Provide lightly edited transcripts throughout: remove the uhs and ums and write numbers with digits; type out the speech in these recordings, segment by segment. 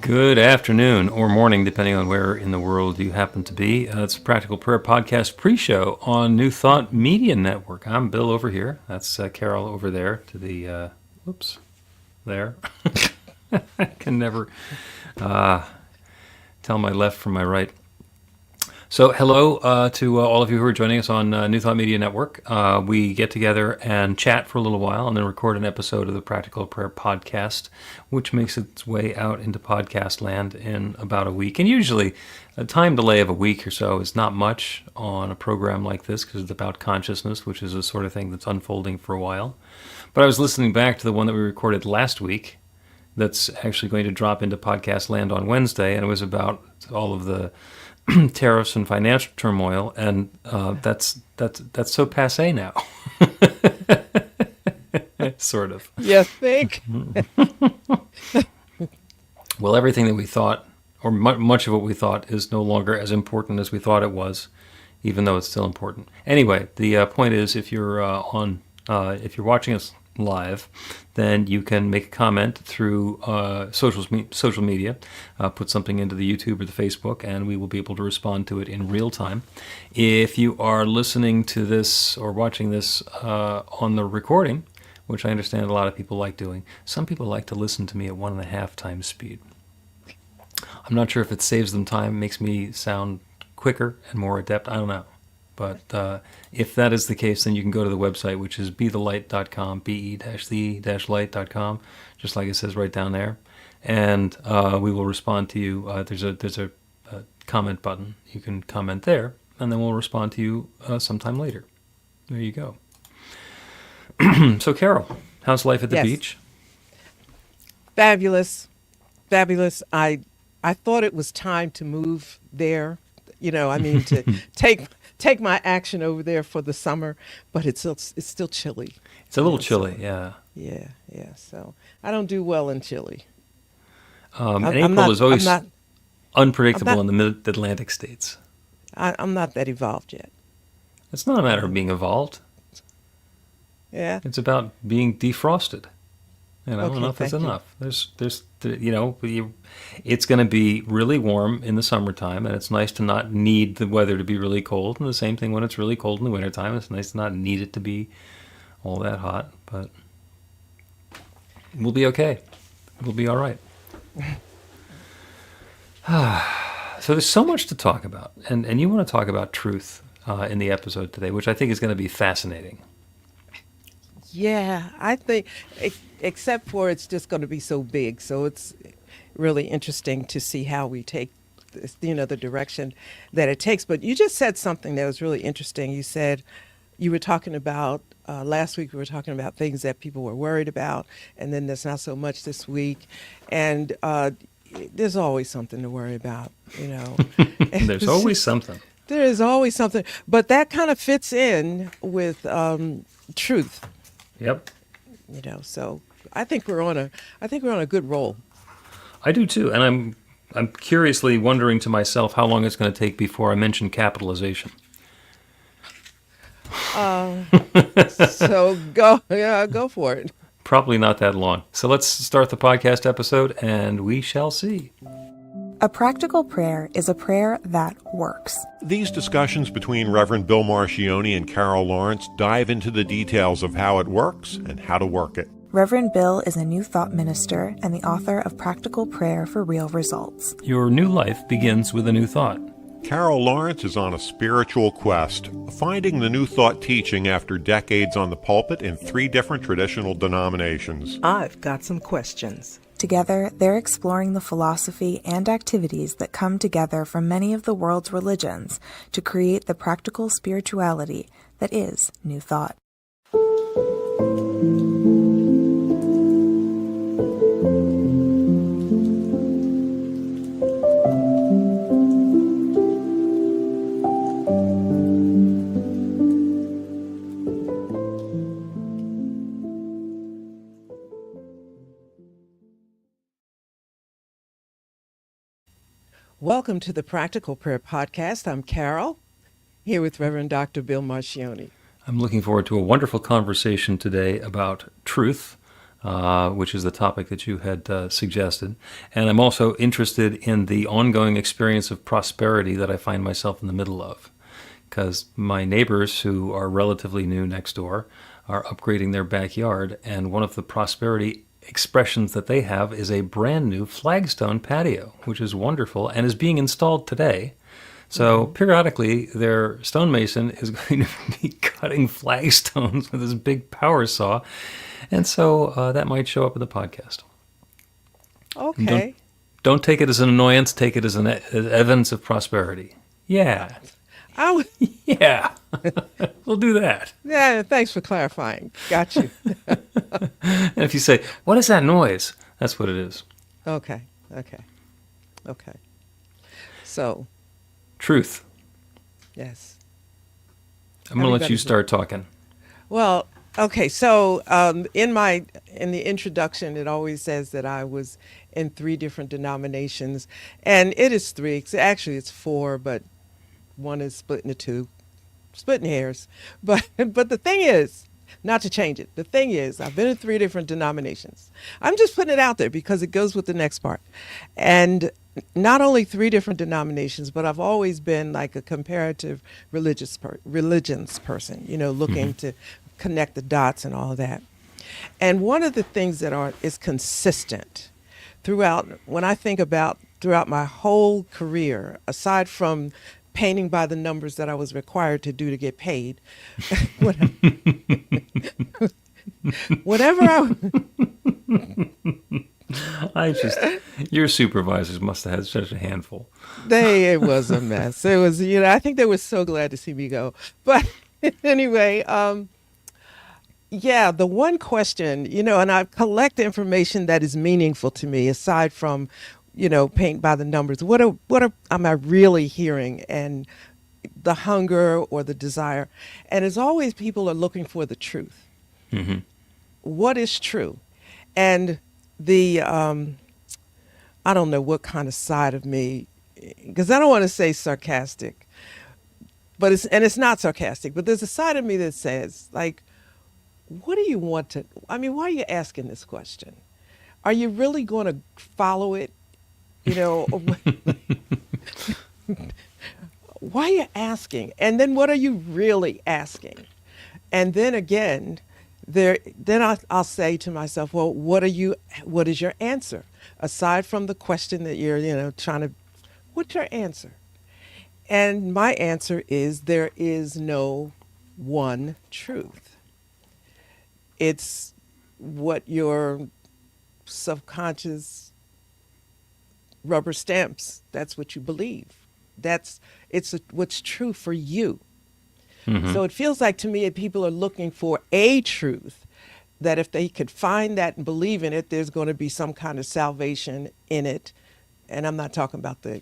Good afternoon or morning, depending on where in the world you happen to be. It's a Practical Prayer Podcast pre-show on New Thought Media Network. I'm Bill over here. That's Carol over there to the, there. I can never tell my left from my right. So hello to all of you who are joining us on New Thought Media Network. We get together and chat for a little while and then record an episode of the Practical Prayer Podcast, which makes its way out into podcast land in about a week. And usually a time delay of a week or so is not much on a program like this because it's about consciousness, which is the sort of thing that's unfolding for a while. But I was listening back to the one that we recorded last week that's actually going to drop into podcast land on Wednesday, and it was about all of the tariffs and financial turmoil, and that's so passé now. Sort of. You think? Well, everything that we thought, or much of what we thought, is no longer as important as we thought it was, even though it's still important. Anyway, the point is, if you're if you're watching us live, then you can make a comment through social media, put something into the YouTube or the Facebook, and we will be able to respond to it in real time. If you are listening to this or watching this on the recording, which I understand a lot of people like doing, some people like to listen to me at 1.5 times speed. I'm not sure if it saves them time, makes me sound quicker and more adept, I don't know. But if that is the case, then you can go to the website, which is bethelight.com, be-the-light.com, just like it says right down there. And we will respond to you. There's a comment button. You can comment there, and then we'll respond to you sometime later. There you go. So, Carol, how's life at the beach? Fabulous. Fabulous. I thought it was time to move there, to take my action over there for the summer, but it's still chilly. It's a little chilly, yeah. Yeah. So I don't do well in chilly. And April is always unpredictable in the mid-Atlantic states. I'm not that evolved yet. It's not a matter of being evolved. Yeah. It's about being defrosted. Okay, enough is thank you. enough. It's going to be really warm in the summertime, and it's nice to not need the weather to be really cold. And the same thing when it's really cold in the wintertime. It's nice to not need it to be all that hot, but we'll be okay. We'll be all right. So there's so much to talk about, and you want to talk about truth in the episode today, which I think is going to be fascinating. Yeah, I think, except for it's just going to be so big. So it's really interesting to see how we take this, the direction that it takes. But you just said something that was really interesting. You said you were talking about, last week we were talking about things that people were worried about, and then there's not so much this week. And there's always something to worry about, There's always something. There is always something. But that kind of fits in with truth. Yep. So I think we're on a good roll. I do too, and I'm curiously wondering to myself how long it's going to take before I mention capitalization. So go for it. Probably not that long. So let's start the podcast episode, and we shall see. A practical prayer is a prayer that works. These discussions between Reverend Bill Marchiony and Carol Lawrence dive into the details of how it works and how to work it. Reverend Bill is a New Thought minister and the author of Practical Prayer for Real Results. Your new life begins with a new thought. Carol Lawrence is on a spiritual quest, finding the New Thought teaching after decades on the pulpit in 3 different traditional denominations. I've got some questions. Together, they're exploring the philosophy and activities that come together from many of the world's religions to create the practical spirituality that is New Thought. Welcome to the Practical Prayer Podcast. I'm Carol, here with Reverend Dr. Bill Marchiony. I'm looking forward to a wonderful conversation today about truth. which is the topic that you had suggested. And I'm also interested in the ongoing experience of prosperity that I find myself in the middle of. Because my neighbors, who are relatively new next door, are upgrading their backyard, and one of the prosperity expressions that they have is a brand new flagstone patio, which is wonderful and is being installed today. So periodically, their stonemason is going to be cutting flagstones with his big power saw, and so that might show up in the podcast. Okay. Don't take it as an annoyance. Take it as an evidence of prosperity. Yeah, I yeah, we'll do that. yeah, thanks for clarifying. Got you. And if you say, "What is that noise?" That's what it is. Okay. So, Truth. yes. I'm going to let you Everybody's- start talking. Well, okay. So, in the introduction, it always says that I was in 3 different denominations, and it is 3. Actually, it's 4, but one is split into 2, splitting hairs. But the thing is, not to change it. The thing is, I've been in 3 different denominations. I'm just putting it out there because it goes with the next part. And not only 3 different denominations, but I've always been like a comparative religions person, looking to connect the dots and all of that. And one of the things that is consistent when I think about throughout my whole career, aside from painting by the numbers that I was required to do to get paid, whenever Your supervisors must have had such a handful. it was a mess. It was, I think they were so glad to see me go. But anyway, yeah, the one question, and I collect information that is meaningful to me aside from, paint by the numbers. What am I really hearing? And the hunger or the desire. And as always, people are looking for the truth. Mm-hmm. What is true? And the, I don't know what kind of side of me, because I don't want to say sarcastic, but it's not sarcastic, but there's a side of me that says, like, what do you want to, why are you asking this question? Are you really going to follow it? Why are you asking? And then what are you really asking? And then again, I'll say to myself, well, what is your answer? Aside from the question that you're, what's your answer? And my answer is there is no one truth. It's what your subconscious rubber stamps. That's what you believe. What's true for you. Mm-hmm. So it feels like to me that people are looking for a truth, that if they could find that and believe in it, there's going to be some kind of salvation in it. And I'm not talking about the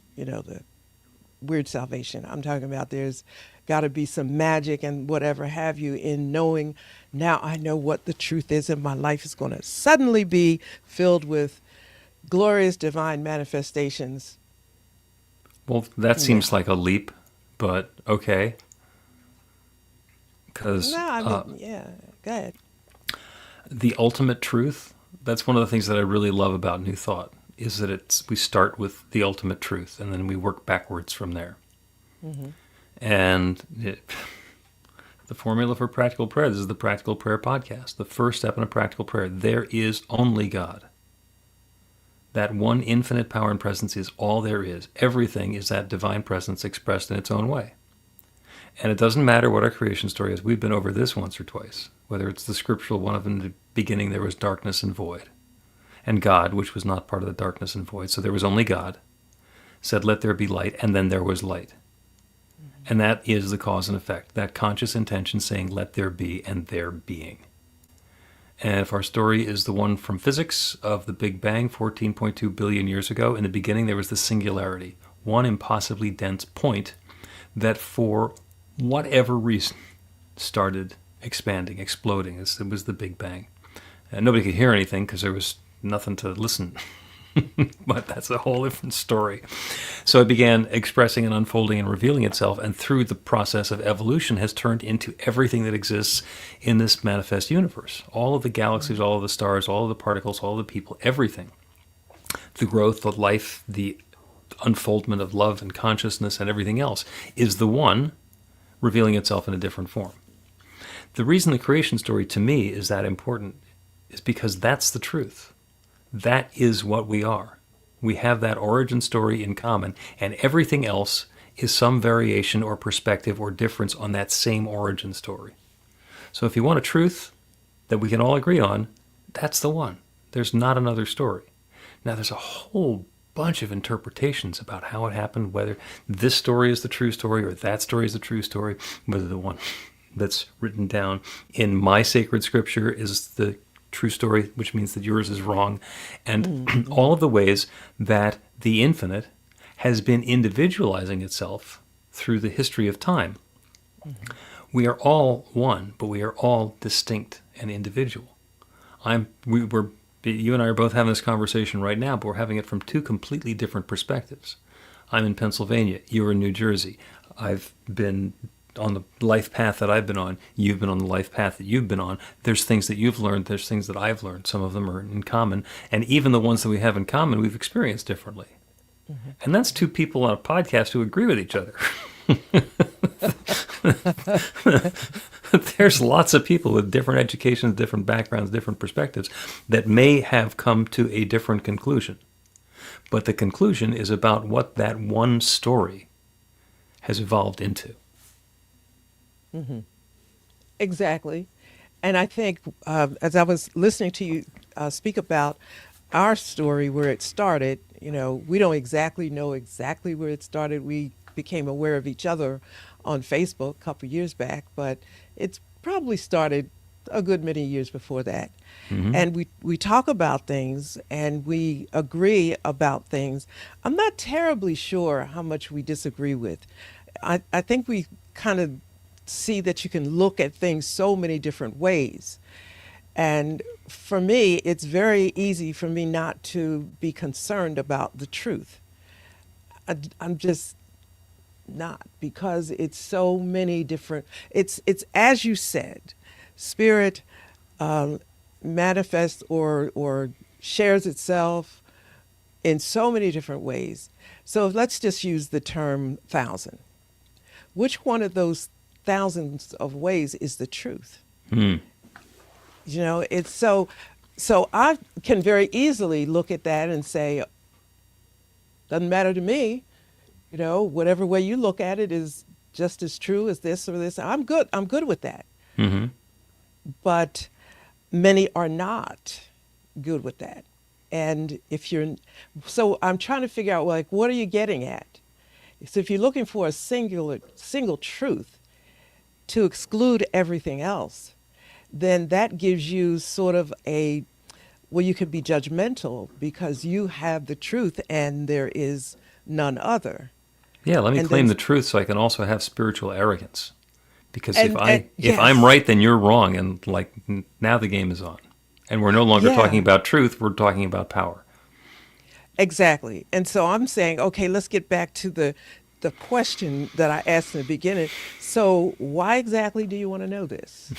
weird salvation. I'm talking about there's got to be some magic and whatever have you in knowing, now I know what the truth is, and my life is going to suddenly be filled with glorious divine manifestations. Well, that seems like a leap, but okay. Because yeah, go ahead. The ultimate truth, that's one of the things that I really love about New Thought, is that we start with the ultimate truth, and then we work backwards from there. Mm-hmm. And the formula for practical prayer, this is the Practical Prayer Podcast. The first step in a practical prayer, there is only God. That one infinite power and presence is all there is. Everything is that divine presence expressed in its own way. And it doesn't matter what our creation story is. We've been over this once or twice, whether it's the scriptural one of in the beginning there was darkness and void, and God, which was not part of the darkness and void. So there was only God, said, let there be light, and then there was light. And that is the cause and effect, that conscious intention saying, let there be, and there being. And if our story is the one from physics of the Big Bang 14.2 billion years ago, in the beginning there was the singularity, one impossibly dense point that for whatever reason started expanding, exploding. It was the Big Bang. And nobody could hear anything because there was nothing to listen But that's a whole different story. So it began expressing and unfolding and revealing itself, and through the process of evolution has turned into everything that exists in this manifest universe. All of the galaxies, all of the stars, all of the particles, all of the people, everything. The growth, the life, the unfoldment of love and consciousness and everything else is the one revealing itself in a different form. The reason the creation story to me is that important is because that's the truth. That is what we are. We have that origin story in common, and everything else is some variation or perspective or difference on that same origin story. So if you want a truth that we can all agree on, that's the one. There's not another story. Now, there's a whole bunch of interpretations about how it happened, whether this story is the true story or that story is the true story, whether the one that's written down in my sacred scripture is the true story, which means that yours is wrong, and all of the ways that the infinite has been individualizing itself through the history of time. We are all one, but we are all distinct and individual. You and I are both having this conversation right now, but we're having it from two completely different perspectives. I'm in Pennsylvania. You're in New Jersey. I've been on the life path that I've been on. You've been on the life path that you've been on. There's things that you've learned. There's things that I've learned. Some of them are in common. And even the ones that we have in common, we've experienced differently. And that's two people on a podcast who agree with each other. There's lots of people with different educations, different backgrounds, different perspectives that may have come to a different conclusion. But the conclusion is about what that one story has evolved into. Exactly. And I think as I was listening to you speak about our story, where it started, we don't exactly know exactly where it started. We became aware of each other on Facebook a couple of years back, but it's probably started a good many years before that. And we talk about things and we agree about things. I'm not terribly sure how much we disagree with. I think we kind of see that you can look at things so many different ways. And for me, it's very easy for me not to be concerned about the truth. I'm just not, because it's so many different, it's as you said, spirit manifests or shares itself in so many different ways. So let's just use the term thousand. Which one of those thousands of ways is the truth? It's so I can very easily look at that and say, doesn't matter to me. Whatever way you look at it is just as true as this or this. I'm good with that. But many are not good with that. And so I'm trying to figure out, what are you getting at? So if you're looking for a single truth to exclude everything else, then that gives you sort of you could be judgmental because you have the truth and there is none other. Yeah, let me claim the truth so I can also have spiritual arrogance. Because if I'm right, then you're wrong, and now the game is on. And we're no longer talking about truth, we're talking about power. Exactly. And so I'm saying, okay, let's get back to the question that I asked in the beginning. So why exactly do you want to know this?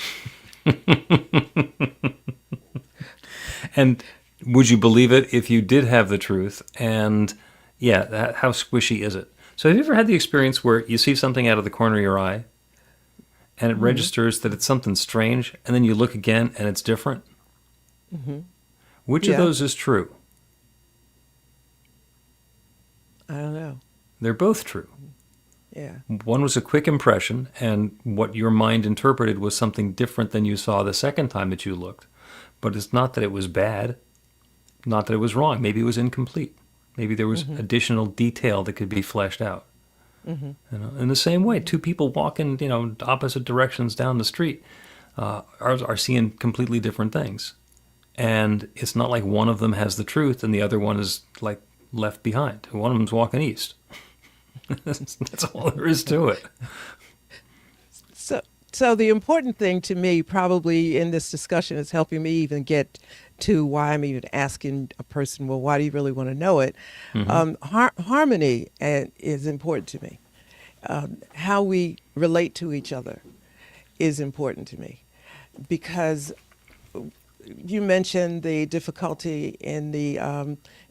And would you believe it if you did have the truth? And how squishy is it? So have you ever had the experience where you see something out of the corner of your eye and it registers that it's something strange, and then you look again and it's different? Which of those is true? I don't know. They're both true. Yeah. One was a quick impression, and what your mind interpreted was something different than you saw the second time that you looked. But it's not that it was bad, not that it was wrong. Maybe it was incomplete. Maybe there was additional detail that could be fleshed out. In the same way, two people walking, opposite directions down the street are seeing completely different things. And it's not like one of them has the truth and the other one is left behind. One of them's walking east. That's all there is to it. So the important thing to me probably in this discussion is helping me even get to why I'm even asking a person, well, why do you really want to know it? Harmony is important to me. How we relate to each other is important to me because you mentioned the difficulty in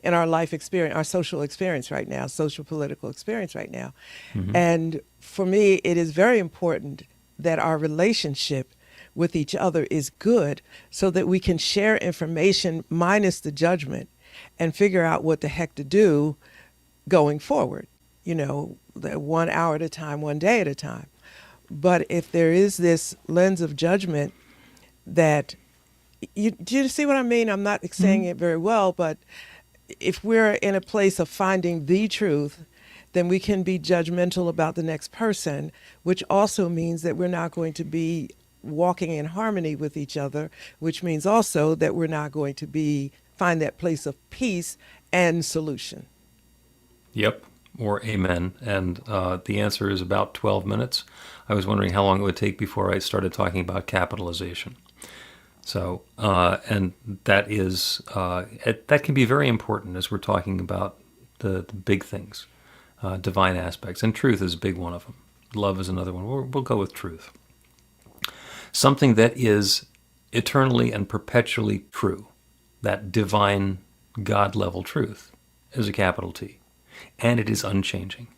our life experience, our social experience right now, social political experience right now. And for me, it is very important that our relationship with each other is good so that we can share information minus the judgment and figure out what the heck to do going forward, the 1 hour at a time, 1 day at a time. But if there is this lens of judgment that, do you see what I mean? I'm not saying it very well, but if we're in a place of finding the truth, then we can be judgmental about the next person, which also means that we're not going to be walking in harmony with each other, which means also that we're not going to find that place of peace and solution. Yep, or amen. And the answer is about 12 minutes. I was wondering how long it would take before I started talking about capitalization. So, and that is, that can be very important as we're talking about the big things, divine aspects. And truth is a big one of them. Love is another one. We'll go with truth. Something that is eternally and perpetually true, that divine God-level truth, is a capital T. And it is unchanging.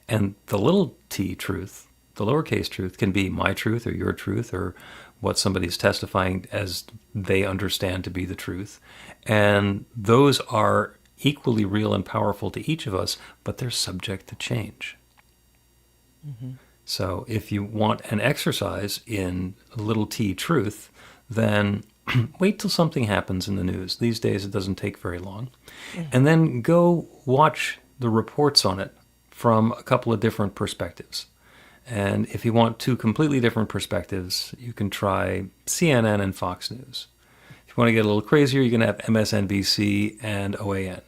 And the little t truth, the lowercase truth, can be my truth or your truth or what somebody's testifying as they understand to be the truth. And those are equally real and powerful to each of us, but they're subject to change. So if you want an exercise in little t truth, then wait till something happens in the news. These days it doesn't take very long. And then go watch the reports on it from a couple of different perspectives. And if you want two completely different perspectives, you can try CNN and Fox News. If you want to get a little crazier, you can have MSNBC and OAN.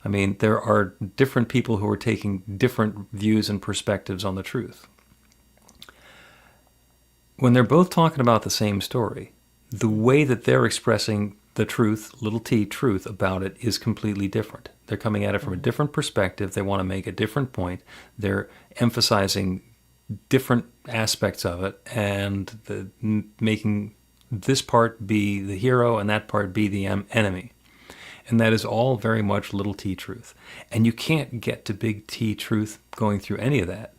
I mean, there are different people who are taking different views and perspectives on the truth. When they're both talking about the same story, the way that they're expressing the truth, little t truth about it, is completely different. They're coming at it from a different perspective. They want to make a different point. They're emphasizing different aspects of it and making this part be the hero and that part be the enemy. And that is all very much little t truth. And you can't get to big T truth going through any of that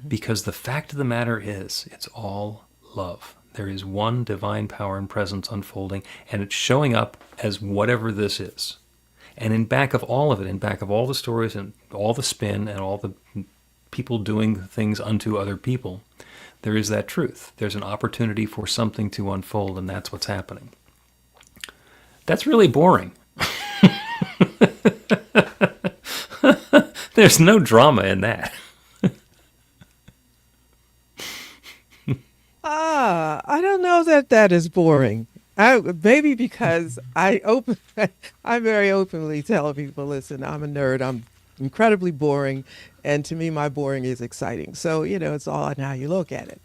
because the fact of the matter is it's all love. There is one divine power and presence unfolding, and it's showing up as whatever this is. And in back of all of it, in back of all the stories and all the spin and all the people doing things unto other people, there is that truth. There's an opportunity for something to unfold, and that's what's happening. That's really boring. There's no drama in that. I don't know that is boring. Maybe because I very openly tell people, listen, I'm a nerd. I'm incredibly boring, and to me, my boring is exciting. So it's all on how you look at it.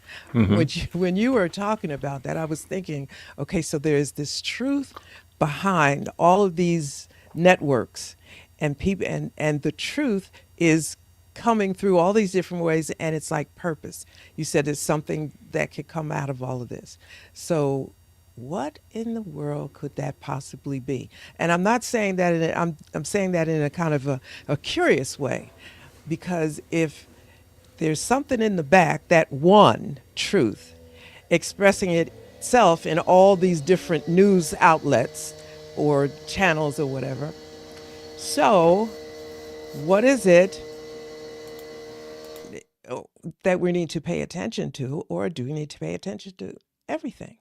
When you were talking about that, I was thinking, okay, so there's this truth behind all of these networks, and people, and the truth is coming through all these different ways, and it's like purpose. You said it's something that could come out of all of this. So what in the world could that possibly be? And I'm not saying that I'm saying that in a kind of a curious way, because if there's something in the back, that one truth expressing itself in all these different news outlets or channels or whatever, so what is it that we need to pay attention to, or do we need to pay attention to everything?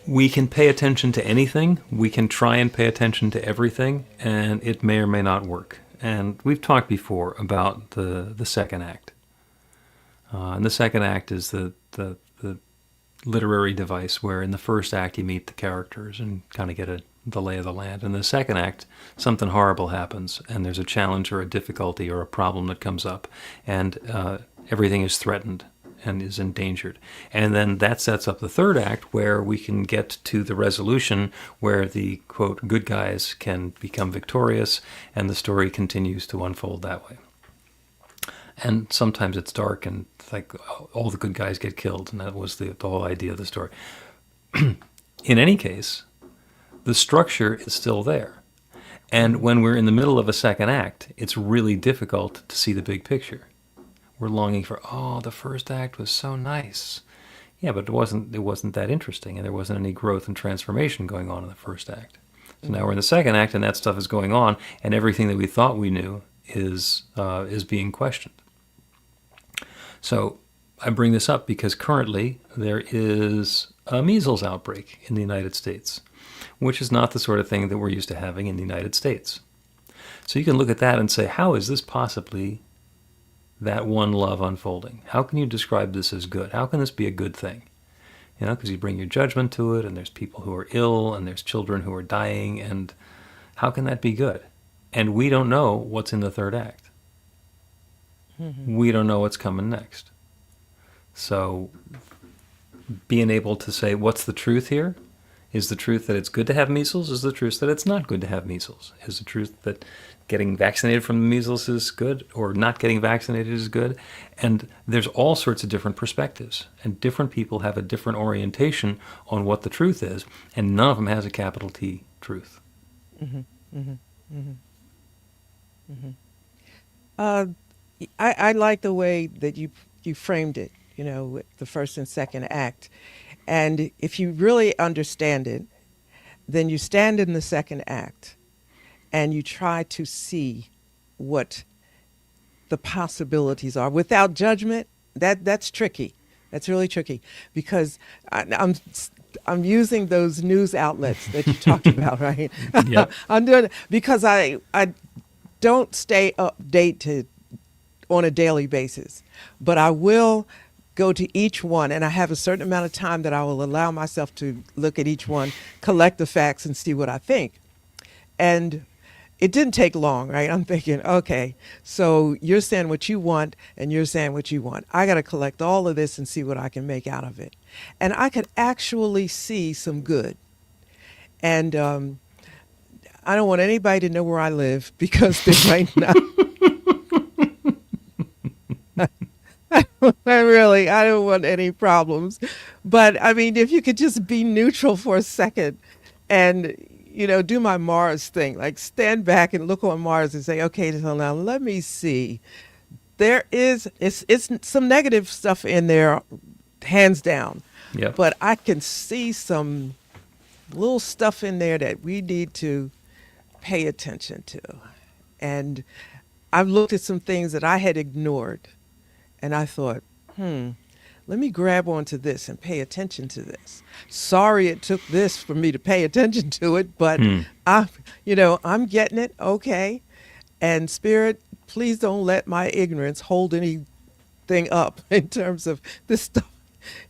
We can pay attention to anything. We can try and pay attention to everything, and it may or may not work. And we've talked before about the second act. And the second act is the literary device where in the first act you meet the characters and kind of get the lay of the land. In the second act, something horrible happens, and there's a challenge or a difficulty or a problem that comes up, and everything is threatened. and is endangered. And then that sets up the third act where we can get to the resolution where the, quote, good guys can become victorious and the story continues to unfold that way. And sometimes it's dark and like all the good guys get killed, and that was the whole idea of the story. In any case, the structure is still there. And when we're in the middle of a second act, it's really difficult to see the big picture. We're longing for, oh, the first act was so nice. Yeah, but it wasn't that interesting, and there wasn't any growth and transformation going on in the first act. So now we're in the second act, and that stuff is going on, and everything that we thought we knew is being questioned. So I bring this up because currently there is a measles outbreak in the United States, which is not the sort of thing that we're used to having in the United States. So you can look at that and say, how is this possibly that one love unfolding? How can you describe this as good? How can this be a good thing? You know, because you bring your judgment to it, and there's people who are ill, and there's children who are dying, and how can that be good? And we don't know what's in the third act. We don't know what's coming next. So being able to say, what's the truth here? Is the truth that it's good to have measles? Is the truth that it's not good to have measles? Is the truth that getting vaccinated from the measles is good or not getting vaccinated is good? And there's all sorts of different perspectives, and different people have a different orientation on what the truth is, and none of them has a capital T truth. I like the way that you framed it, you know, with the first and second act. And if you really understand it, then you stand in the second act and you try to see what the possibilities are without judgment. That's tricky. That's really tricky because I'm using those news outlets that you talked about, right? Yep. I'm doing it because I don't stay updated on a daily basis, but I will go to each one, and I have a certain amount of time that I will allow myself to look at each one, collect the facts, and see what I think. And it didn't take long, right? I'm thinking, okay, so you're saying what you want, and you're saying what you want. I got to collect all of this and see what I can make out of it. And I could actually see some good. And I don't want anybody to know where I live because they might not. I don't want any problems. But I mean, if you could just be neutral for a second and, you know, do my Mars thing, like stand back and look on Mars and say, okay, so now let me see. It's some negative stuff in there, hands down. Yep. But I can see some little stuff in there that we need to pay attention to. And I've looked at some things that I had ignored. And I thought, let me grab onto this and pay attention to this. Sorry it took this for me to pay attention to it, but I'm getting it, okay. And Spirit, please don't let my ignorance hold anything up in terms of this stuff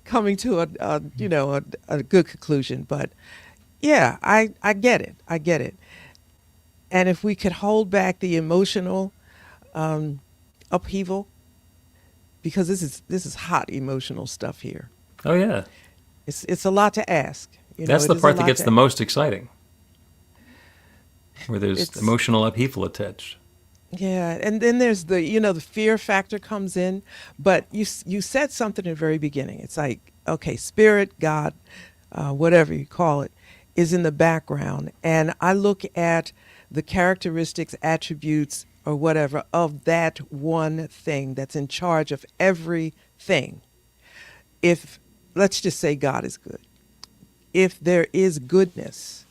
coming to a good conclusion. But yeah, I get it. I get it. And if we could hold back the emotional upheaval, because this is hot emotional stuff here. Oh, yeah. It's a lot to ask. That's the part that gets the most exciting, where there's emotional upheaval attached. Yeah, and then there's the fear factor comes in, but you said something at the very beginning. It's like, okay, Spirit, God, whatever you call it, is in the background, and I look at the characteristics, attributes, or whatever of that one thing that's in charge of everything. If, let's just say God is good. If there is goodness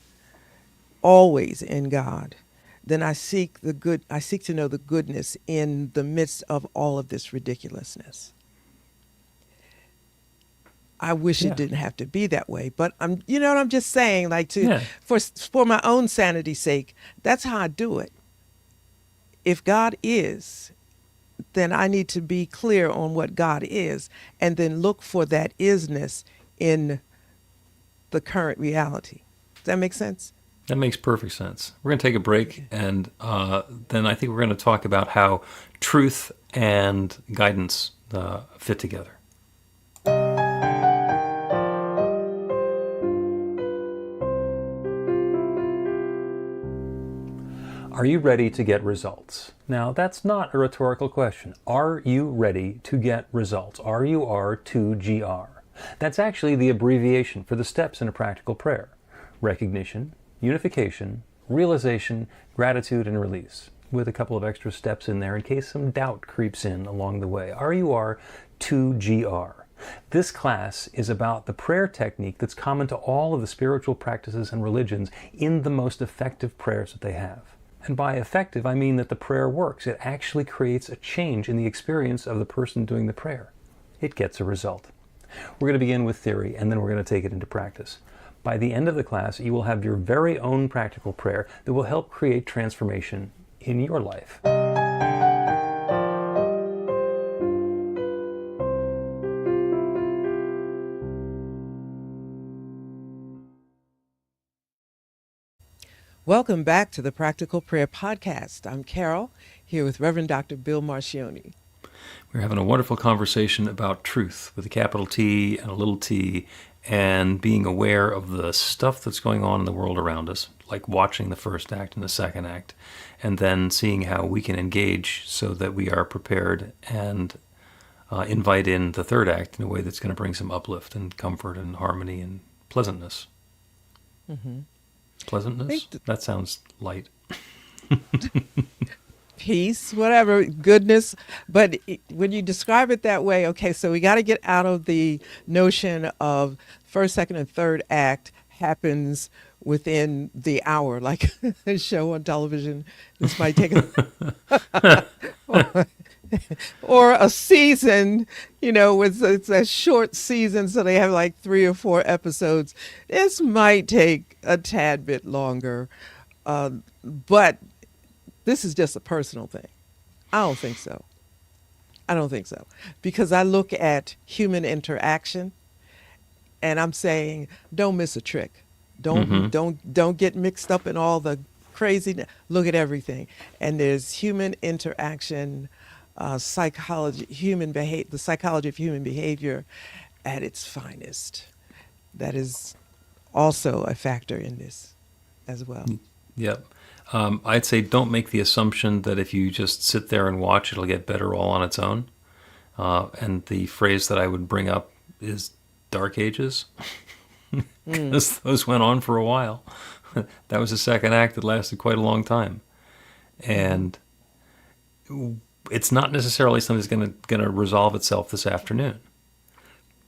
always in God, then I seek to know the goodness in the midst of all of this ridiculousness. I wish it didn't have to be that way, but I'm just saying, like for my own sanity's sake, that's how I do it. If God is, then I need to be clear on what God is and then look for that isness in the current reality. Does that make sense? That makes perfect sense. We're going to take a break, and then I think we're going to talk about how truth and guidance fit together. Are you ready to get results? Now, that's not a rhetorical question. Are you ready to get results? RUR2GR. That's actually the abbreviation for the steps in a practical prayer. Recognition, unification, realization, gratitude, and release, with a couple of extra steps in there in case some doubt creeps in along the way. RUR2GR. This class is about the prayer technique that's common to all of the spiritual practices and religions in the most effective prayers that they have. And by effective, I mean that the prayer works. It actually creates a change in the experience of the person doing the prayer. It gets a result. We're going to begin with theory, and then we're going to take it into practice. By the end of the class, you will have your very own practical prayer that will help create transformation in your life. Welcome back to the Practical Prayer Podcast. I'm Carol, here with Reverend Dr. Bill Marchiony. We're having a wonderful conversation about truth with a capital T and a little t, and being aware of the stuff that's going on in the world around us, like watching the first act and the second act, and then seeing how we can engage so that we are prepared and invite in the third act in a way that's going to bring some uplift and comfort and harmony and pleasantness. Mm-hmm. Pleasantness? That sounds light. Peace, whatever, goodness. But when you describe it that way, okay, so we got to get out of the notion of first, second, and third act happens within the hour, like a show on television. This might take or a season, it's a short season, so they have like 3 or 4 episodes. This might take a tad bit longer, but this is just a personal thing. I don't think so. Because I look at human interaction and I'm saying, don't miss a trick. Don't get mixed up in all the crazy. Look at everything. And there's human interaction, psychology, the psychology of human behavior at its finest. That is also a factor in this as well. Yep. I'd say don't make the assumption that if you just sit there and watch, it'll get better all on its own. And the phrase that I would bring up is Dark Ages, because those went on for a while. That was a second act that lasted quite a long time. And it's not necessarily something that's going to resolve itself this afternoon.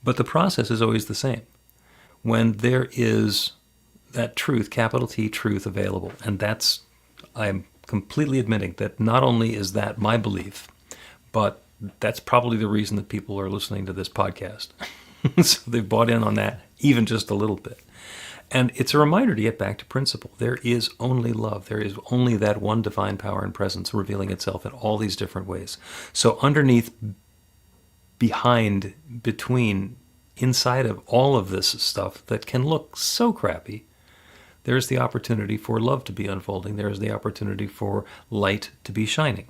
But the process is always the same. When there is that truth, capital T truth, available, and I'm completely admitting that not only is that my belief, but that's probably the reason that people are listening to this podcast. So they've bought in on that even just a little bit. And it's a reminder to get back to principle. There is only love. There is only that one divine power and presence revealing itself in all these different ways. So underneath, behind, between, inside of all of this stuff that can look so crappy, there's the opportunity for love to be unfolding. There's the opportunity for light to be shining.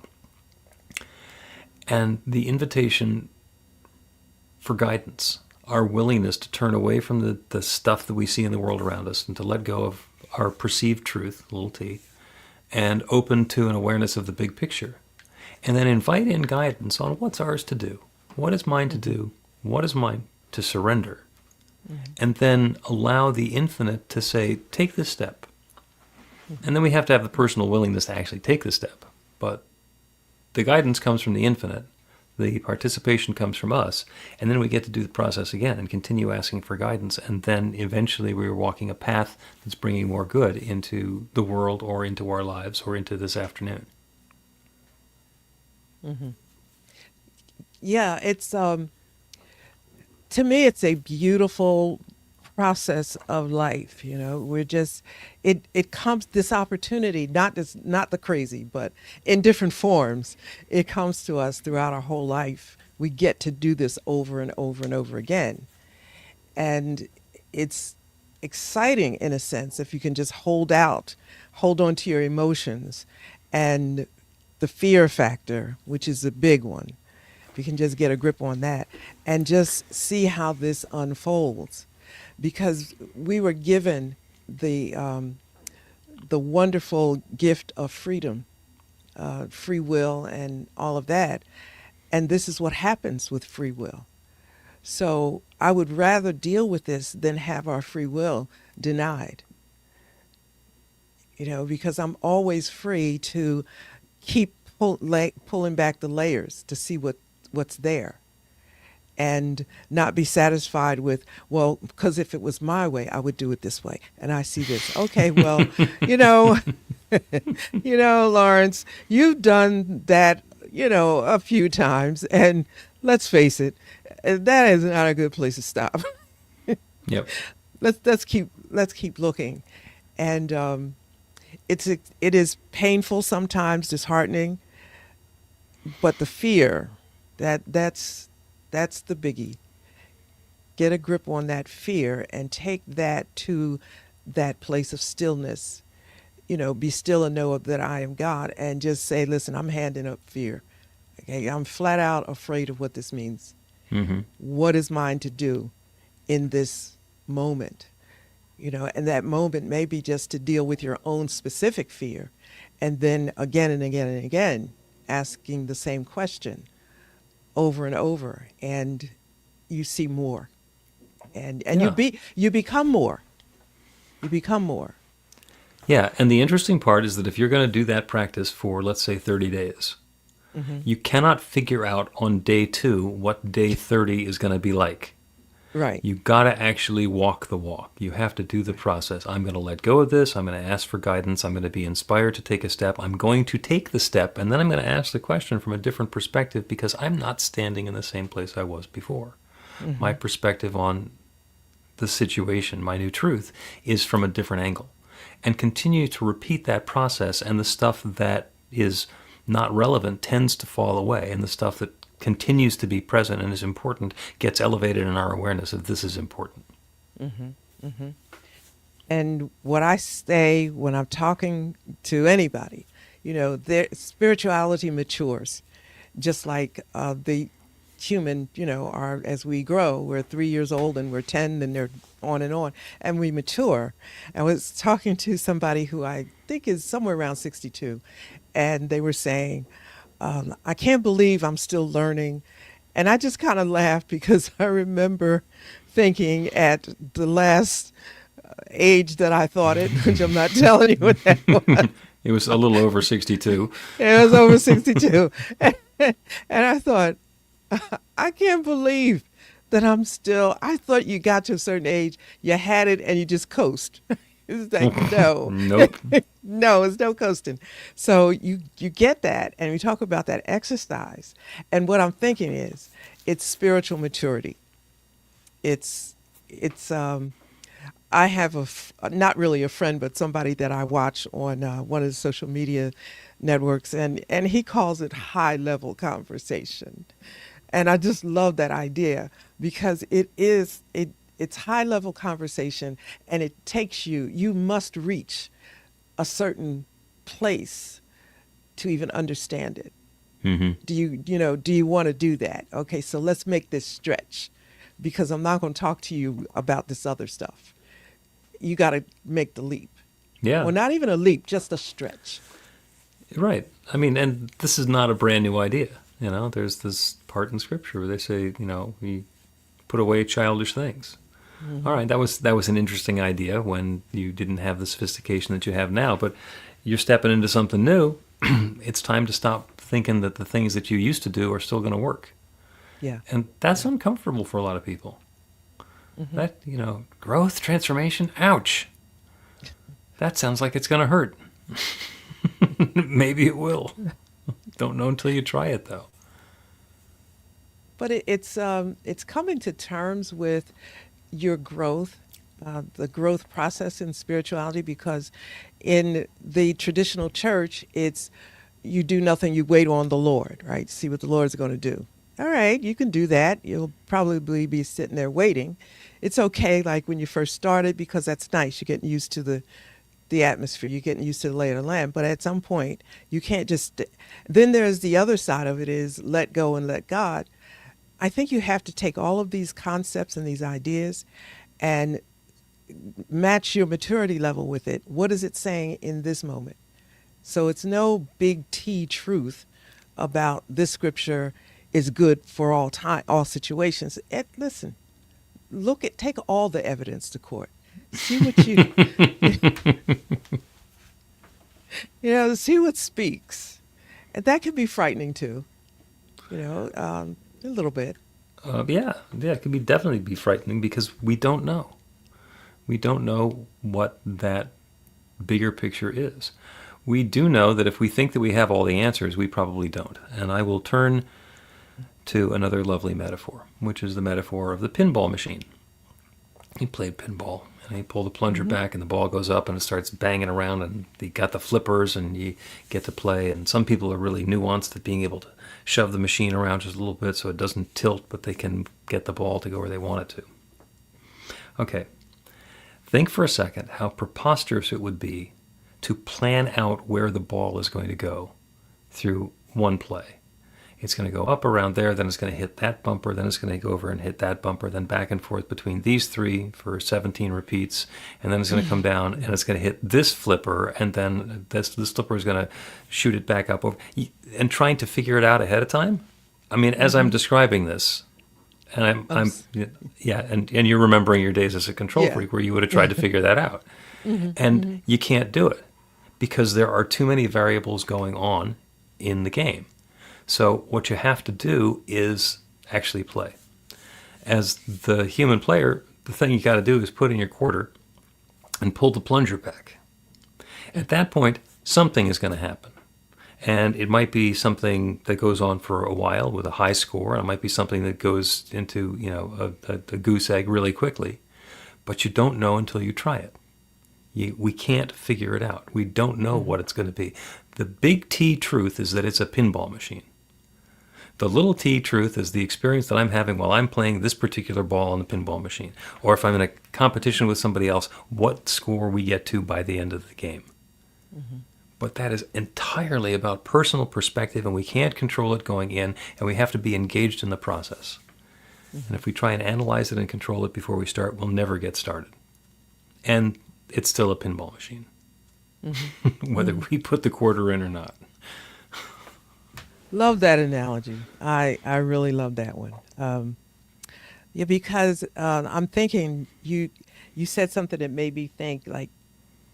And the invitation for guidance, our willingness to turn away from the stuff that we see in the world around us and to let go of our perceived truth, little t, and open to an awareness of the big picture. And then invite in guidance on what's ours to do. What is mine to do? What is mine to surrender? And then allow the infinite to say, take this step. And then we have to have the personal willingness to actually take the step. But the guidance comes from the infinite. The participation comes from us. And then we get to do the process again and continue asking for guidance. And then eventually we're walking a path that's bringing more good into the world or into our lives or into this afternoon. Mm-hmm. Yeah, it's... to me, it's a beautiful process of life. We're just, it comes, this opportunity, not the crazy, but in different forms, it comes to us throughout our whole life. We get to do this over and over and over again. And it's exciting in a sense if you can just hold on to your emotions and the fear factor, which is a big one. You can just get a grip on that and just see how this unfolds, because we were given the the wonderful gift of freedom, free will, and all of that. And this is what happens with free will. So I would rather deal with this than have our free will denied, because I'm always free to keep pulling back the layers to see what's there, and not be satisfied with, well, because if it was my way, I would do it this way. And I see this. Okay, well, Lawrence, you've done that, a few times. And let's face it, that is not a good place to stop. Yep. Let's keep looking. And it is painful sometimes, disheartening, but the fear, that's the biggie. Get a grip on that fear and take that to that place of stillness. Be still and know that I am God, and just say, listen, I'm handing up fear. Okay, I'm flat out afraid of what this means. Mm-hmm. What is mine to do in this moment? And that moment may be just to deal with your own specific fear, and then again and again and again, asking the same question over and over, and you see more, and Yeah. you become more. You become more. Yeah, and the interesting part is that if you're going to do that practice for, let's say, 30 days, you cannot figure out on day 2 what day 30 is going to be like. Right. You got to actually walk the walk. You have to do the process. I'm going to let go of this. I'm going to ask for guidance. I'm going to be inspired to take a step. I'm going to take the step, and then I'm going to ask the question from a different perspective, because I'm not standing in the same place I was before. My perspective on the situation, my new truth, is from a different angle. And continue to repeat that process, and the stuff that is not relevant tends to fall away, and the stuff that continues to be present and is important gets elevated in our awareness of this is important. And what I say when I'm talking to anybody, their spirituality matures, just like the human, are, as we grow. We're 3 years old and we're 10, and they're on, and we mature. I was talking to somebody who I think is somewhere around 62, and they were saying, I can't believe I'm still learning. And I just kind of laughed, because I remember thinking at the last age that I thought it, which I'm not telling you what that was. It was a little over 62. It was over 62. And I thought, I can't believe that I'm still, I thought you got to a certain age, you had it, and you just coast. It's like, no. Nope. No, it's no coasting. So you get that, and we talk about that exercise. And what I'm thinking is, it's spiritual maturity. It's I have not really a friend, but somebody that I watch on one of the social media networks, and he calls it high-level conversation. And I just love that idea, because it's high-level conversation, and it takes you must reach a certain place to even understand it. Mm-hmm. Do you want to do that? Okay, so let's make this stretch, because I'm not going to talk to you about this other stuff. You got to make the leap. Yeah. Well, not even a leap, just a stretch. Right. I mean, and this is not a brand new idea. There's this part in Scripture where they say, we put away childish things. Mm-hmm. All right, that was an interesting idea when you didn't have the sophistication that you have now, but you're stepping into something new. It's time to stop thinking that the things that you used to do are still going to work. Yeah. And that's uncomfortable for a lot of people. Mm-hmm. That, growth, transformation, ouch. That sounds like it's going to hurt. Maybe it will. Don't know until you try it, though. But it's coming to terms with your growth, the growth process in spirituality, because in the traditional church, it's you do nothing, you wait on the Lord, right? See what the Lord is going to do. All right, you can do that. You'll probably be sitting there waiting. It's okay, like when you first started, because that's nice. You're getting used to the atmosphere. You're getting used to the lay of the land. But at some point, you can't just... Then there's the other side of it, is let go and let God. I think you have to take all of these concepts and these ideas and match your maturity level with it. What is it saying in this moment? So it's no big T truth about this scripture is good for all time, all situations. Listen, take all the evidence to court. See what you, see what speaks. And that can be frightening too, a little bit. Yeah, it can definitely be frightening because we don't know. We don't know what that bigger picture is. We do know that if we think that we have all the answers, we probably don't. And I will turn to another lovely metaphor, which is the metaphor of the pinball machine. He played pinball, and he pulled the plunger back, and the ball goes up, and it starts banging around, and you got the flippers, and you get to play. And some people are really nuanced at being able to shove the machine around just a little bit so it doesn't tilt, but they can get the ball to go where they want it to. Okay, think for a second how preposterous it would be to plan out where the ball is going to go through one play. It's going to go up around there, then it's going to hit that bumper, then it's going to go over and hit that bumper, then back and forth between these three for 17 repeats, and then it's going to come down and it's going to hit this flipper, and then this flipper is going to shoot it back up over. And trying to figure it out ahead of time. I mean, as I'm describing this, and and you're remembering your days as a control freak where you would have tried to figure that out, and you can't do it because there are too many variables going on in the game. So what you have to do is actually play. As the human player, the thing you got to do is put in your quarter and pull the plunger back. At that point, something is going to happen. And it might be something that goes on for a while with a high score, and it might be something that goes into, a goose egg really quickly. But you don't know until you try it. We can't figure it out. We don't know what it's going to be. The big T truth is that it's a pinball machine. The little T truth is the experience that I'm having while I'm playing this particular ball on the pinball machine. Or if I'm in a competition with somebody else, what score we get to by the end of the game. But that is entirely about personal perspective, and we can't control it going in, and we have to be engaged in the process. And if we try and analyze it and control it before we start, we'll never get started. And it's still a pinball machine, whether we put the quarter in or not. Love that analogy. I really love that one. Because I'm thinking you said something that made me think like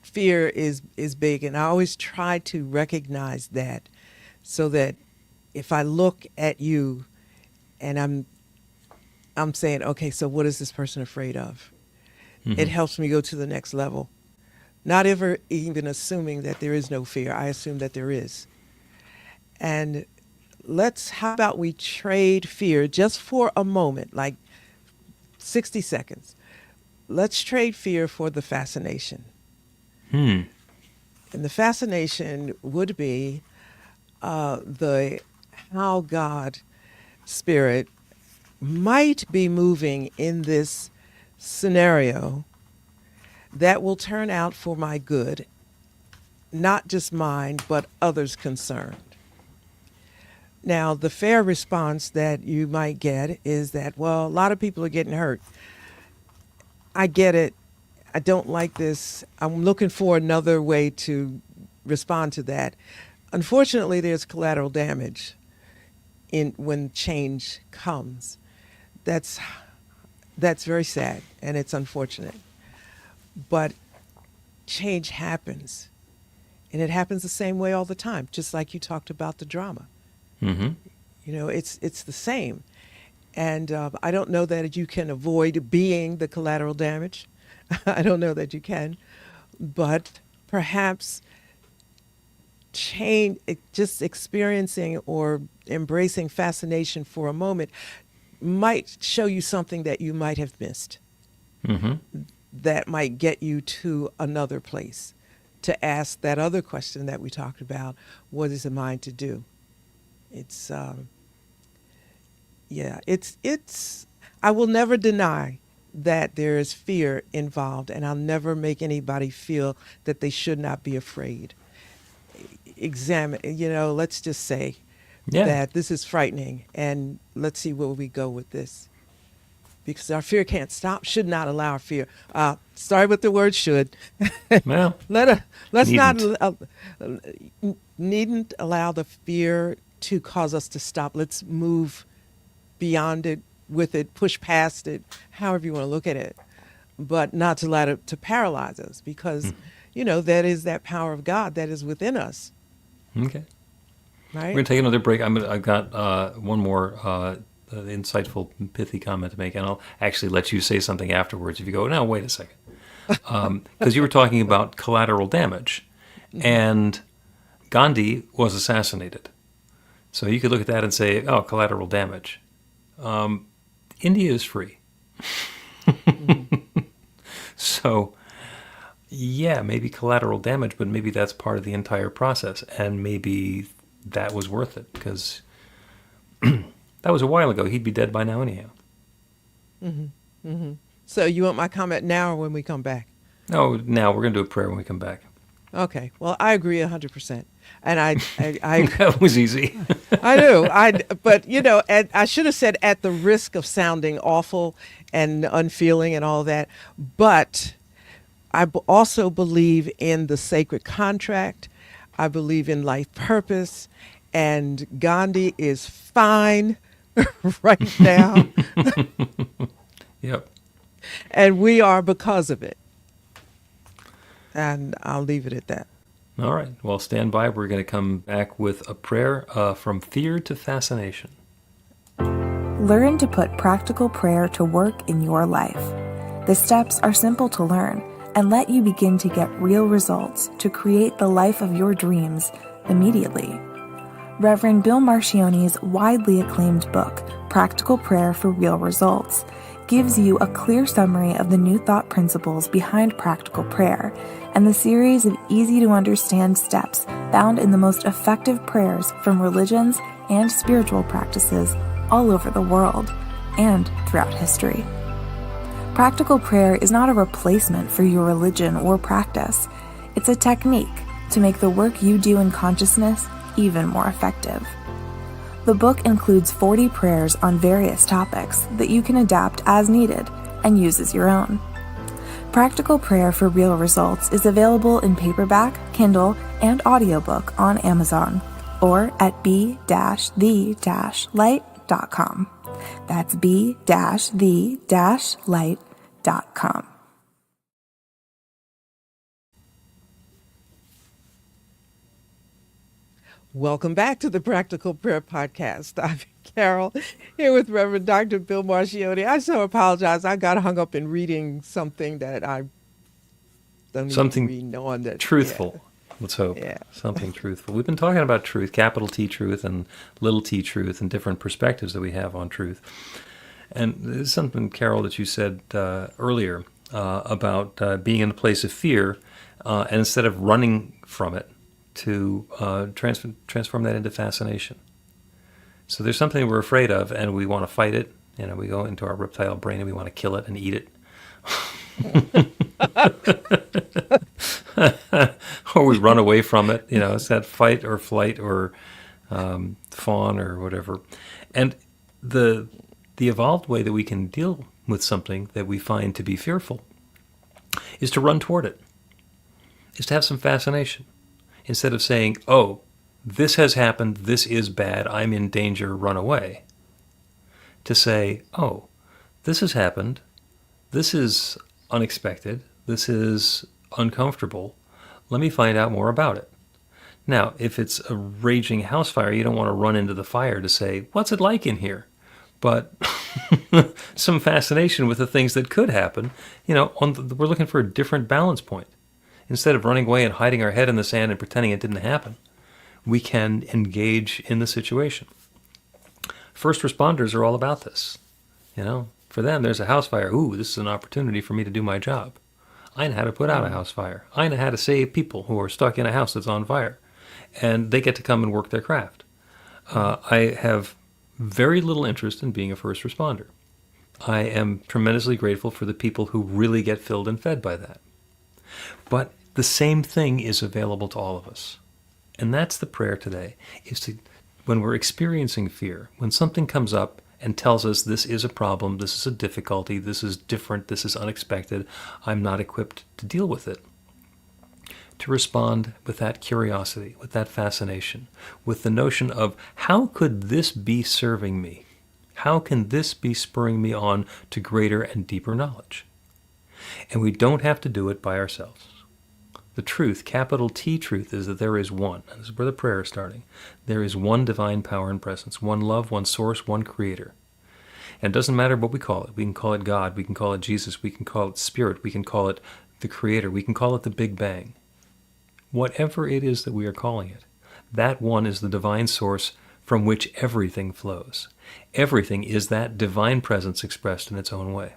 fear is big, and I always try to recognize that, so that if I look at you and I'm saying, okay, so what is this person afraid of? It helps me go to the next level. Not ever even assuming that there is no fear. I assume that there is. And how about we trade fear just for a moment, like 60 seconds. Let's trade fear for the fascination. And the fascination would be how God, Spirit, might be moving in this scenario that will turn out for my good, not just mine, but others concerned. Now, the fair response that you might get is that, well, a lot of people are getting hurt. I get it. I don't like this. I'm looking for another way to respond to that. Unfortunately, there's collateral damage when change comes. That's very sad, and it's unfortunate. But change happens, and it happens the same way all the time, just like you talked about the drama. It's the same. And I don't know that you can avoid being the collateral damage. I don't know that you can. But perhaps just experiencing or embracing fascination for a moment might show you something that you might have missed. That might get you to another place to ask that other question that we talked about, what is a mind to do? It's I will never deny that there is fear involved, and I'll never make anybody feel that they should not be afraid. Let's just say that this is frightening, and let's see where we go with this. because our fear can't stop, should not allow our fear. Sorry with the word should. Well, Let's not needn't. needn't allow the fear to cause us to stop. Let's move beyond it, with it, push past it, however you want to look at it, but not to let it to paralyze us, because that is that power of God that is within us, Okay. right? We're going to take another break. I've got one more insightful, pithy comment to make, and I'll actually let you say something afterwards if you go, no, wait a second. Because you were talking about collateral damage, and Gandhi was assassinated. So you could look at that and say, oh, collateral damage. India is free. So, yeah, maybe collateral damage, but maybe that's part of the entire process, and maybe that was worth it, because that was a while ago. He'd be dead by now anyhow. So you want my comment now or when we come back? No, now we're going to do a prayer when we come back. Okay. Well, I agree 100%, and I That was easy. I do. But I should have said, at the risk of sounding awful and unfeeling and all that. But I also believe in the sacred contract. I believe in life purpose, and Gandhi is fine right now, Yep. and we are because of it. And I'll leave it at that. All right. Well, stand by. We're going to come back with a prayer from fear to fascination. Learn to put practical prayer to work in your life. The steps are simple to learn and let you begin to get real results to create the life of your dreams immediately. Reverend Bill Marchiony's widely acclaimed book, Practical Prayer for Real Results, gives you a clear summary of the New Thought principles behind practical prayer and the series of easy-to-understand steps found in the most effective prayers from religions and spiritual practices all over the world and throughout history. Practical prayer is not a replacement for your religion or practice. It's a technique to make the work you do in consciousness even more effective. The book includes 40 prayers on various topics that you can adapt as needed and use as your own. Practical Prayer for Real Results is available in paperback, Kindle, and audiobook on Amazon or at b-the-light.com. That's b-the-light.com. Welcome back to the Practical Prayer Podcast. I'm Carol, here with Reverend Dr. Bill Marchiony. I so apologize. I got hung up in reading something that I don't Something even know on that. truthful. Let's hope. Yeah. Something truthful. We've been talking about truth, capital T truth and little t truth, and different perspectives that we have on truth. And there's something, Carol, that you said earlier about being in a place of fear, and instead of running from it, to transform that into fascination. So there's something we're afraid of, and we want to fight it. We go into our reptile brain and we want to kill it and eat it. Or we run away from it. It's that fight or flight or fawn or whatever. And the evolved way that we can deal with something that we find to be fearful is to run toward it, is to have some fascination. Instead of saying, oh, this has happened, this is bad, I'm in danger, run away. To say, oh, this has happened, this is unexpected, this is uncomfortable, let me find out more about it. Now, if it's a raging house fire, you don't want to run into the fire to say, what's it like in here? But some fascination with the things that could happen. We're looking for a different balance point. Instead of running away and hiding our head in the sand and pretending it didn't happen, we can engage in the situation. First responders are all about this. For them, there's a house fire. Ooh, this is an opportunity for me to do my job. I know how to put out a house fire. I know how to save people who are stuck in a house that's on fire. And they get to come and work their craft. I have very little interest in being a first responder. I am tremendously grateful for the people who really get filled and fed by that. But the same thing is available to all of us. And that's the prayer today, is to, when we're experiencing fear, when something comes up and tells us this is a problem, this is a difficulty, this is different, this is unexpected, I'm not equipped to deal with it. To respond with that curiosity, with that fascination, with the notion of how could this be serving me? How can this be spurring me on to greater and deeper knowledge? And we don't have to do it by ourselves. The truth, capital T truth, is that there is one. And this is where the prayer is starting. There is one divine power and presence, one love, one source, one creator. And it doesn't matter what we call it. We can call it God, we can call it Jesus, we can call it Spirit, we can call it the Creator, we can call it the Big Bang. Whatever it is that we are calling it, that one is the divine source from which everything flows. Everything is that divine presence expressed in its own way.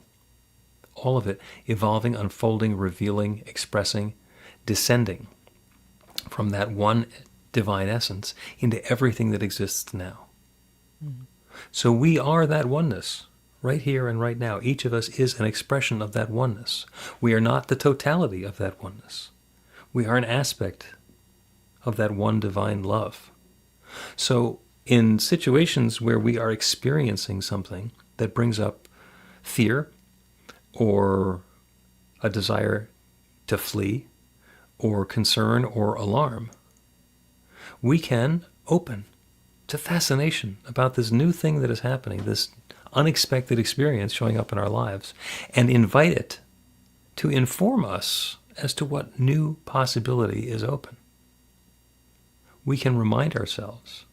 All of it evolving, unfolding, revealing, expressing, descending from that one divine essence into everything that exists now. Mm-hmm. So we are that oneness, right here and right now. Each of us is an expression of that oneness. We are not the totality of that oneness. We are an aspect of that one divine love. So in situations where we are experiencing something that brings up fear or a desire to flee or concern or alarm, we can open to fascination about this new thing that is happening, this unexpected experience showing up in our lives, and invite it to inform us as to what new possibility is open. We can remind ourselves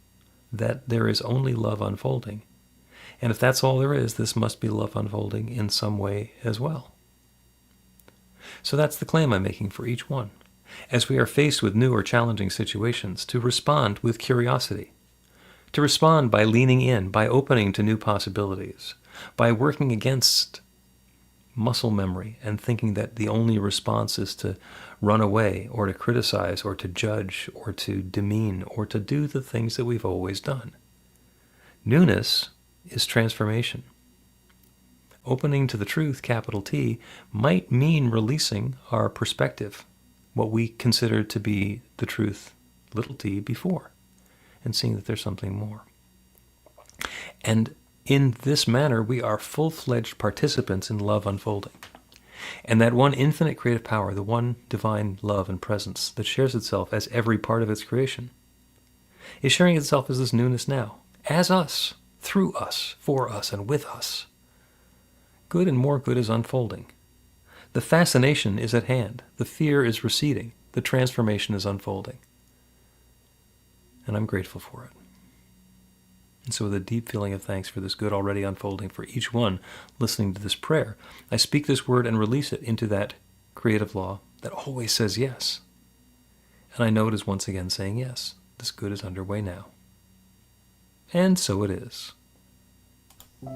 that there is only love unfolding. And if that's all there is, this must be love unfolding in some way as well. So that's the claim I'm making for each one. As we are faced with new or challenging situations, to respond with curiosity. To respond by leaning in, by opening to new possibilities, by working against muscle memory and thinking that the only response is to run away or to criticize or to judge or to demean or to do the things that we've always done. Newness is transformation. Opening to the truth, capital T, might mean releasing our perspective, what we considered to be the truth, little t, before, and seeing that there's something more. And in this manner, we are full-fledged participants in love unfolding. And that one infinite creative power, the one divine love and presence that shares itself as every part of its creation, is sharing itself as this newness now, as us, through us, for us, and with us. Good and more good is unfolding. The fascination is at hand. The fear is receding. The transformation is unfolding. And I'm grateful for it. And so with a deep feeling of thanks for this good already unfolding for each one listening to this prayer, I speak this word and release it into that creative law that always says yes. And I know it is once again saying yes. This good is underway now. And so it is.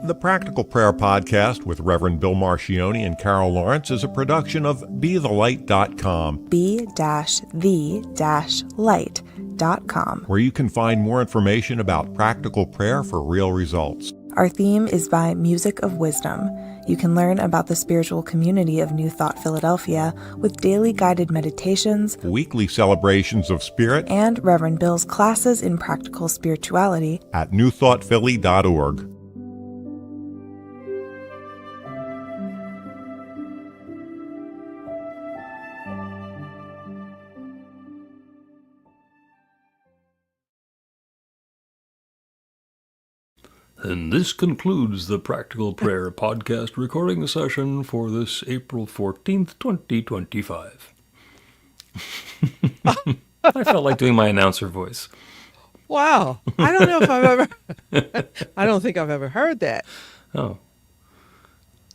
The Practical Prayer Podcast with Reverend Bill Marchiony and Carol Lawrence is a production of BeTheLight.com. be-the-light.com, where you can find more information about practical prayer for real results. Our theme is by Music of Wisdom. You can learn about the spiritual community of New Thought Philadelphia with daily guided meditations, Weekly celebrations of spirit, and Reverend Bill's classes in practical spirituality at newthoughtphilly.org. And this concludes the Practical Prayer Podcast recording session for this April 14th, 2025. I felt like doing my announcer voice. Wow. I don't know if I've ever, I don't think I've ever heard that. Oh.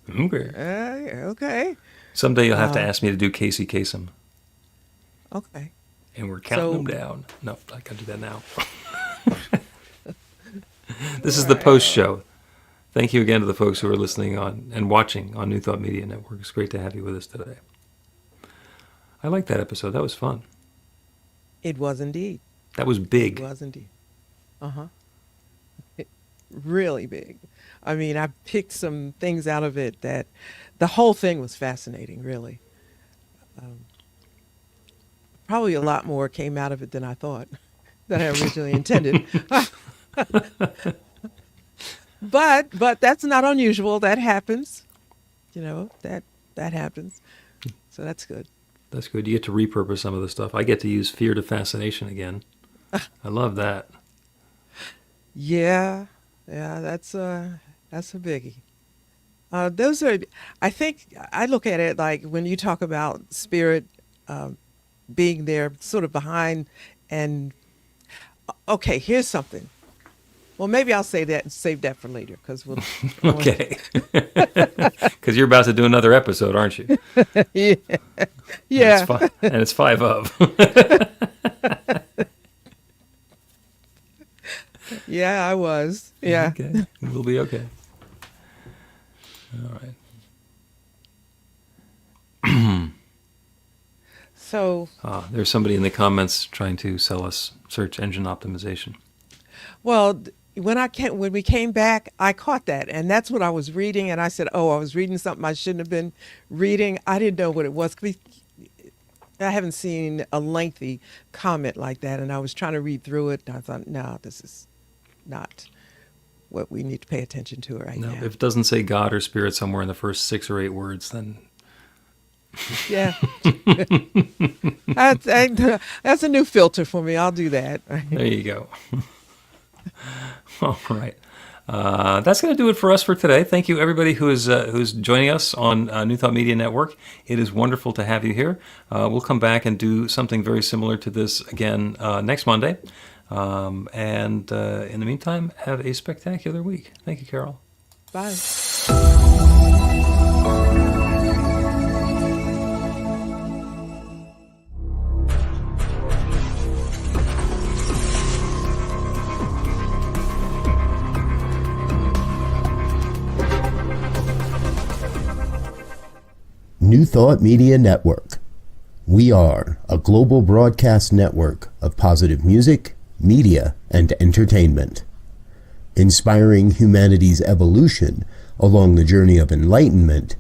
Okay. Okay. Someday you'll have to ask me to do Casey Kasem. Okay. And we're counting them down. No, I can't do that now. This is the post show. Thank you again to the folks who are listening on and watching on New Thought Media Network. It's great to have you with us today. I liked that episode. That was fun. It was indeed. That was big. It was indeed. Really big. I mean, I picked some things out of it that the whole thing was fascinating, really. Probably a lot more came out of it than I thought, than I originally intended. but that's not unusual. That happens. That happens. So that's good. That's good. You get to repurpose some of the stuff. I get to use fear to fascination again. I love that. Yeah, that's a biggie. Those are, I think, I look at it like when you talk about spirit being there, sort of behind, and okay, here's something. Well, maybe I'll say that and save that for later because we'll. Okay. Because you're about to do another episode, aren't you? Yeah, And yeah, it's five of. yeah. I was. Yeah. Okay. We'll be okay. All right. So, There's somebody in the comments trying to sell us search engine optimization. well, when we came back, I caught that, and that's what I was reading, and I said, "Oh, I was reading something I shouldn't have been reading." I didn't know what it was. I haven't seen a lengthy comment like that, and I was trying to read through it, and I thought, "No, this is not what we need to pay attention to right No, now." if it doesn't say God or Spirit somewhere in the first 6 or 8 words, then Yeah, that's a new filter for me. I'll do that. there you go. All right. That's going to do it for us for today. Thank you, everybody who's joining us on New Thought Media Network. It is wonderful to have you here. We'll come back and do something very similar to this again next Monday. And in the meantime, have a spectacular week. Thank you, Carol. Bye. New Thought Media Network. We are a global broadcast network of positive music, media, and entertainment, inspiring humanity's evolution along the journey of enlightenment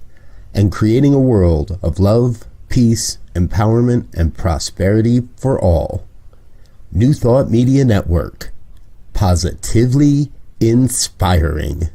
and creating a world of love, peace, empowerment, and prosperity for all. New Thought Media Network. Positively inspiring.